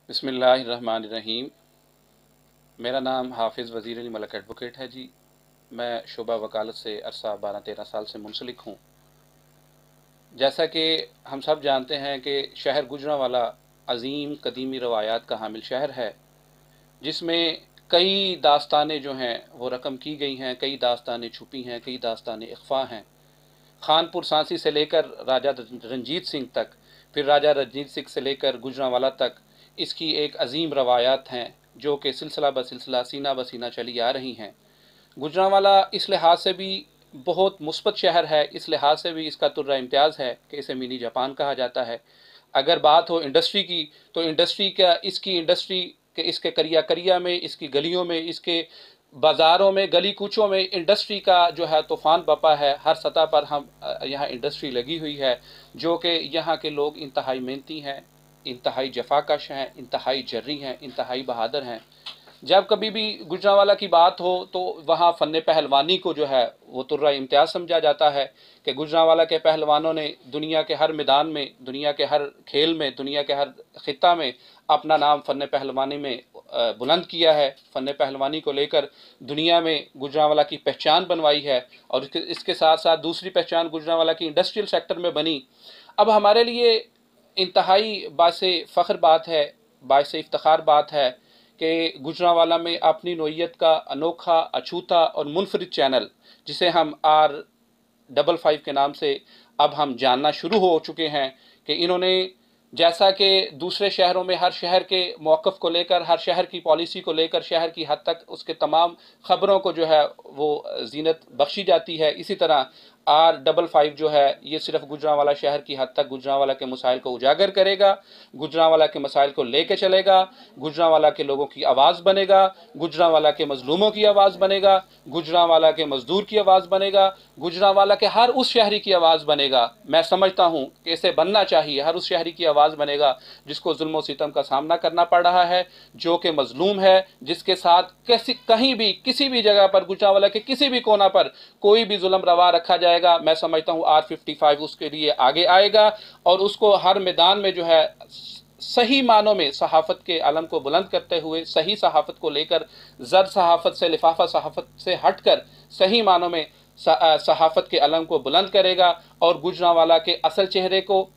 बिस्मिल्लाहिर्रहमानिर्रहीम। मेरा नाम हाफिज़ वज़ीर अली मलिक एडवोकेट है जी। मैं शुबा वकालत से अरसा 12-13 साल से मुंसलिक हूँ। जैसा कि हम सब जानते हैं कि शहर गुजरांवाला अज़ीम कदीमी रवायात का हामिल शहर है, जिसमें कई दास्तानें जो हैं वो रकम की गई हैं, कई दास्तानें छुपी हैं, कई दास्तानें इख्फा हैं। खानपुर सांसी से लेकर राजा रंजीत सिंह तक, फिर राजा रंजीत सिंह से लेकर गुजरांवाला तक इसकी एक अजीम रवायात हैं जो कि सिलसिला ब सिलसिला सीना ब सीना चली आ रही हैं। गुजरांवाला इस लिहाज से भी बहुत मुस्बत शहर है, इस लिहाज से भी इसका तुर्रा इम्तियाज़ है कि इसे मिनी जापान कहा जाता है। अगर बात हो इंडस्ट्री की, तो इंडस्ट्री का इसकी इंडस्ट्री के इसके करिया करिया में, इसकी गलियों में, इसके बाज़ारों में, गली कूचों में इंडस्ट्री का जो है तूफ़ान बपा है। हर सतह पर हम यहाँ इंडस्ट्री लगी हुई है, जो कि यहाँ के लोग इंतहाई मेहनती हैं, इंतहाई जफाकश हैं, इंतहाई जर्री हैं, इंतहाई बहादुर हैं। जब कभी भी गुजरांवाला की बात हो तो वहाँ फ़न पहलवानी को जो है वो तुर्रा इम्तियाज़ समझा जाता है कि गुजरांवाला के पहलवानों ने दुनिया के हर मैदान में, दुनिया के हर खेल में, दुनिया के हर ख़ित्ता में अपना नाम फ़न पहलवानी में बुलंद किया है। फ़न पहलवानी को लेकर दुनिया में गुजरांवाला की पहचान बनवाई है, और इसके साथ साथ दूसरी पहचान गुजरांवाला की इंडस्ट्रियल सेक्टर में बनी। अब हमारे लिए इंतहाई बासे फ़ख्र बात है, बासे इफ्तिखार बात है कि गुजरांवाला में अपनी नोयत का अनोखा, अछूता और मुनफरिद चैनल, जिसे हम R55 के नाम से अब हम जानना शुरू हो चुके हैं, कि इन्होंने जैसा कि दूसरे शहरों में हर शहर के मौक़िफ़ को लेकर, हर शहर की पॉलिसी को लेकर शहर की हद तक उसके तमाम ख़बरों को जो है वो ज़ीनत बख्शी जाती है, इसी तरह R55 जो है ये सिर्फ गुजरांवाला शहर की हद तक गुजरांवाला के मसाइल को उजागर करेगा, गुजरांवाला के मसाइल को लेके चलेगा, गुजरांवाला के लोगों की आवाज़ बनेगा, गुजरांवाला के मजलूमों की आवाज़ बनेगा, गुजरांवाला के मजदूर की आवाज़ बनेगा, गुजरांवाला के हर उस शहरी की आवाज़ बनेगा। मैं समझता हूँ कि इसे बनना चाहिए, हर उस शहरी की आवाज़ बनेगा जिसको जुल्म सितम का सामना करना पड़ रहा है, जो कि मजलूम है, जिसके साथ कहीं भी किसी भी जगह पर गुजरांवाला के किसी भी कोना पर कोई भी जुल्म रवा रखा जाएगा। मैं समझता हूँ R55 उसके लिए आगे आएगा और उसको हर मैदान में जो है सही मानों में सहाफ़त के आलम को बुलंद करते हुए, सही सहाफ़त को लेकर, जर सहाफ़त से, लिफाफा सहाफ़त से हटकर सही मानों में सहाफ़त के आलम को बुलंद करेगा और गुजरांवाला के असल चेहरे को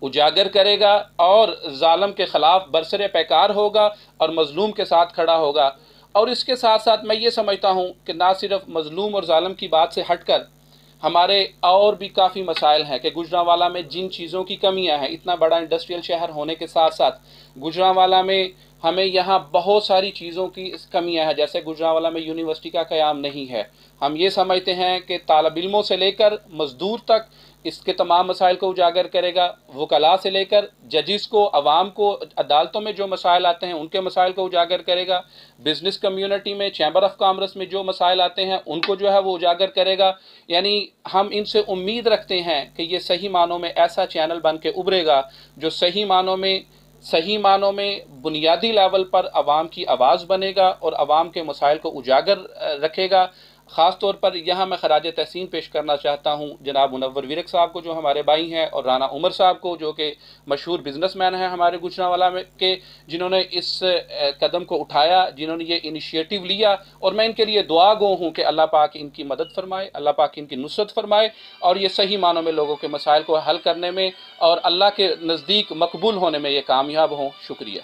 उजागर करेगा और जालिम के ख़िलाफ़ बरसरे पैकार होगा और मज़लूम के साथ खड़ा होगा। और इसके साथ साथ मैं ये समझता हूँ कि ना सिर्फ मज़लूम और जालिम की बात से हटकर हमारे और भी काफ़ी मसाइल हैं कि गुजरांवाला में जिन चीज़ों की कमियां हैं, इतना बड़ा इंडस्ट्रियल शहर होने के साथ साथ गुजरांवाला में हमें यहाँ बहुत सारी चीज़ों की कमियां हैं। जैसे गुजरांवाला में यूनिवर्सिटी का क़याम नहीं है। हम ये समझते हैं कि तालिब इल्मों से लेकर मज़दूर तक इसके तमाम मसाइल को उजागर करेगा, वकला से लेकर जजिस को, अवाम को, अदालतों में जो मसाइल आते हैं उनके मसाइल को उजागर करेगा, बिज़नेस कम्युनिटी में, चैम्बर ऑफ कॉमर्स में जो मसाइल आते हैं उनको जो है वो उजागर करेगा। यानी हम इनसे उम्मीद रखते हैं कि ये सही मानों में ऐसा चैनल बन के उभरेगा जो सही मानों में बुनियादी लेवल पर आवाम की आवाज़ बनेगा और आवाम के मसाइल को उजागर रखेगा। ख़ास तौर पर यहाँ मैं खराज तहसीन पेश करना चाहता हूँ जनाब मुनव्वर विरक साहब को, जो हमारे भाई हैं, और राना उमर साहब को, जो कि मशहूर बिजनेसमैन हैं हमारे गुजरांवाला में के, जिन्होंने इस कदम को उठाया, जिन्होंने ये इनिशिएटिव लिया। और मैं इनके लिए दुआ गो हूँ कि अल्लाह पाक इनकी मदद फरमाए, अल्लाह पाक इनकी नुसरत फरमाए और ये सही मानों में लोगों के मसाइल को हल करने में और अल्लाह के नज़दीक मकबूल होने में ये कामयाब हों। शुक्रिया।